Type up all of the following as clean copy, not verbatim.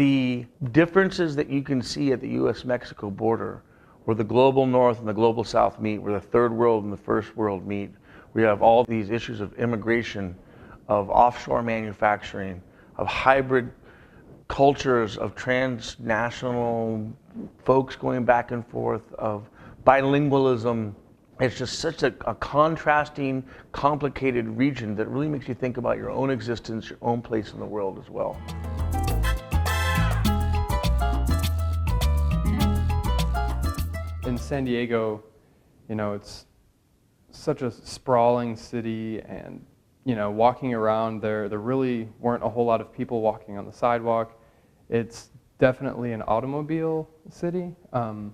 The differences that you can see at the US-Mexico border, where the global north and the global south meet, where the third world and the first world meet, we have all these issues of immigration, of offshore manufacturing, of hybrid cultures, of transnational folks going back and forth, of bilingualism. It's just such a contrasting, complicated region that really makes you think about your own existence, your own place in the world as well. In San Diego, it's such a sprawling city, and walking around there really weren't a whole lot of people walking on the sidewalk. It's definitely an automobile city, and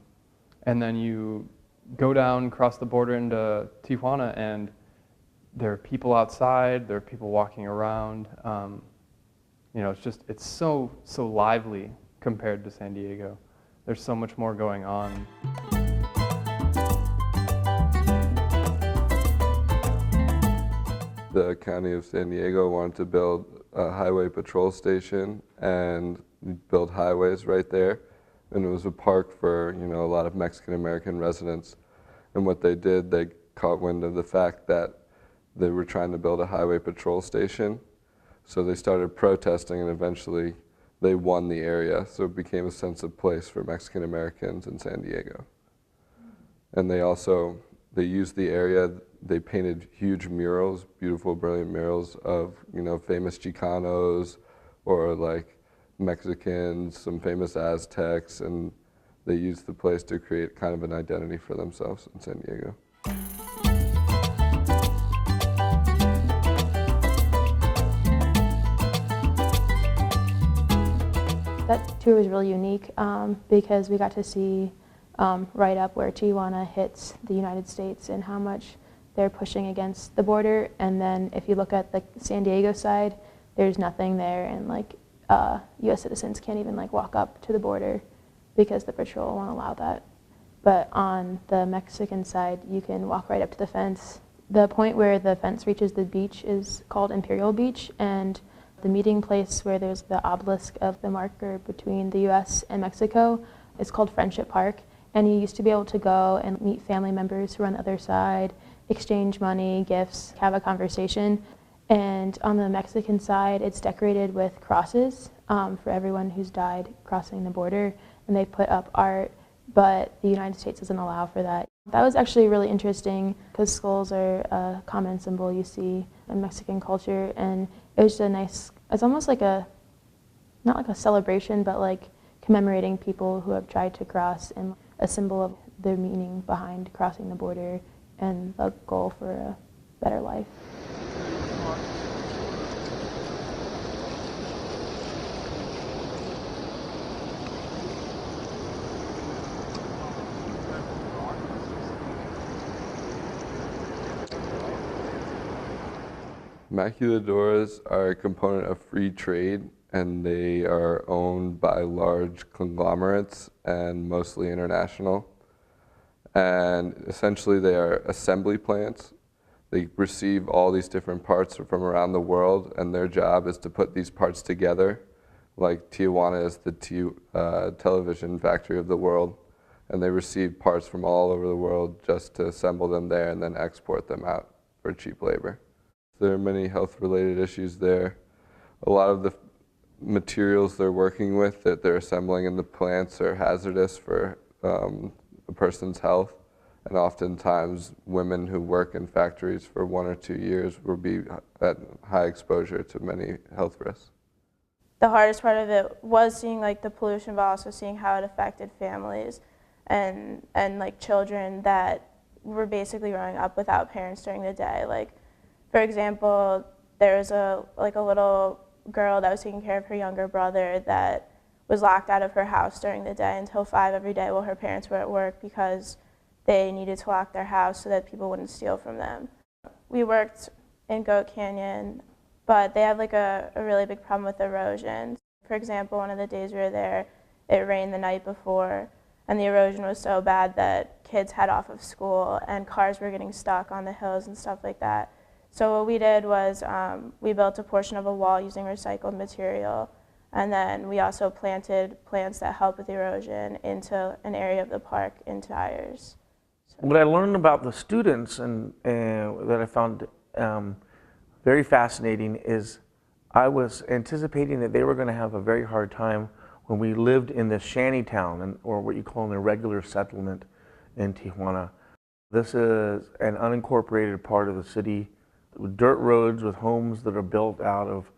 then you go down, cross the border into Tijuana, and there are people outside, there are people walking around. It's so lively compared to San Diego. There's so much more going on. The county of San Diego wanted to build a highway patrol station and build highways right there. And it was a park for, a lot of Mexican-American residents. And what they did, they caught wind of the fact that they were trying to build a highway patrol station. So they started protesting, and eventually they won the area. So it became a sense of place for Mexican-Americans in San Diego. And they used the area. They painted huge murals, beautiful, brilliant murals of, famous Chicanos or like Mexicans, some famous Aztecs, and they used the place to create kind of an identity for themselves in San Diego. That tour was really unique because we got to see right up where Tijuana hits the United States and how much they're pushing against the border. And then if you look at the San Diego side, there's nothing there, and U.S. citizens can't even walk up to the border because the patrol won't allow that. But on the Mexican side, you can walk right up to the fence. The point where the fence reaches the beach is called Imperial Beach, and the meeting place where there's the obelisk of the marker between the U.S. and Mexico is called Friendship Park. And you used to be able to go and meet family members who are on the other side, exchange money, gifts, have a conversation. And on the Mexican side, it's decorated with crosses for everyone who's died crossing the border. And they put up art, but the United States doesn't allow for that. That was actually really interesting because skulls are a common symbol you see in Mexican culture. And it was just it's almost like not like a celebration, but commemorating people who have tried to cross, and a symbol of their meaning behind crossing the border and the goal for a better life. Maquiladoras are a component of free trade, and they are owned by large conglomerates and mostly international. And essentially they are assembly plants. They receive all these different parts from around the world, and their job is to put these parts together. Like Tijuana is the television factory of the world, and they receive parts from all over the world just to assemble them there and then export them out for cheap labor. There are many health-related issues there. A lot of the materials they're working with that they're assembling in the plants are hazardous for a person's health, and oftentimes women who work in factories for 1 or 2 years will be at high exposure to many health risks. The hardest part of it was seeing the pollution, but also seeing how it affected families and children that were basically growing up without parents during the day. For example, there was a little girl that was taking care of her younger brother that was locked out of her house during the day until 5 every day while her parents were at work because they needed to lock their house so that people wouldn't steal from them. We worked in Goat Canyon, but they have a really big problem with erosion. For example, one of the days we were there, it rained the night before, and the erosion was so bad that kids had off of school and cars were getting stuck on the hills and stuff like that. So what we did was we built a portion of a wall using recycled material, And then we also planted plants that help with erosion into an area of the park in tires. What I learned about the students and that I found very fascinating is I was anticipating that they were going to have a very hard time when we lived in this shanty town, or what you call an irregular settlement in Tijuana. This is an unincorporated part of the city with dirt roads, with homes that are built out of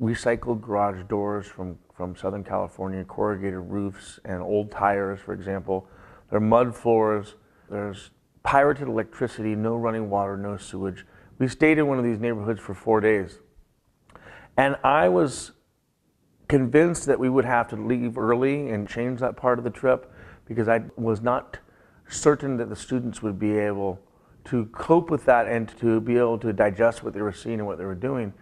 recycled garage doors from Southern California, corrugated roofs, and old tires, for example. There are mud floors. There's pirated electricity, no running water, no sewage. We stayed in one of these neighborhoods for 4 days. And I was convinced that we would have to leave early and change that part of the trip, because I was not certain that the students would be able to cope with that and to be able to digest what they were seeing and what they were doing.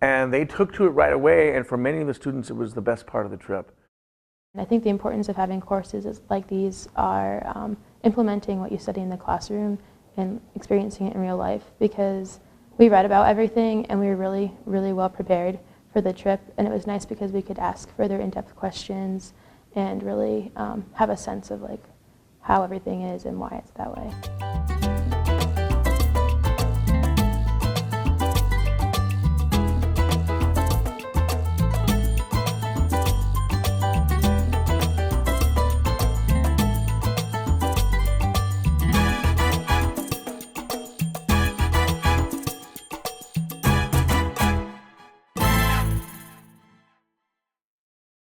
And they took to it right away, and for many of the students, it was the best part of the trip. I think the importance of having courses like these are implementing what you study in the classroom and experiencing it in real life, because we read about everything and we were really, really well prepared for the trip, and it was nice because we could ask further in-depth questions and really have a sense of like how everything is and why it's that way.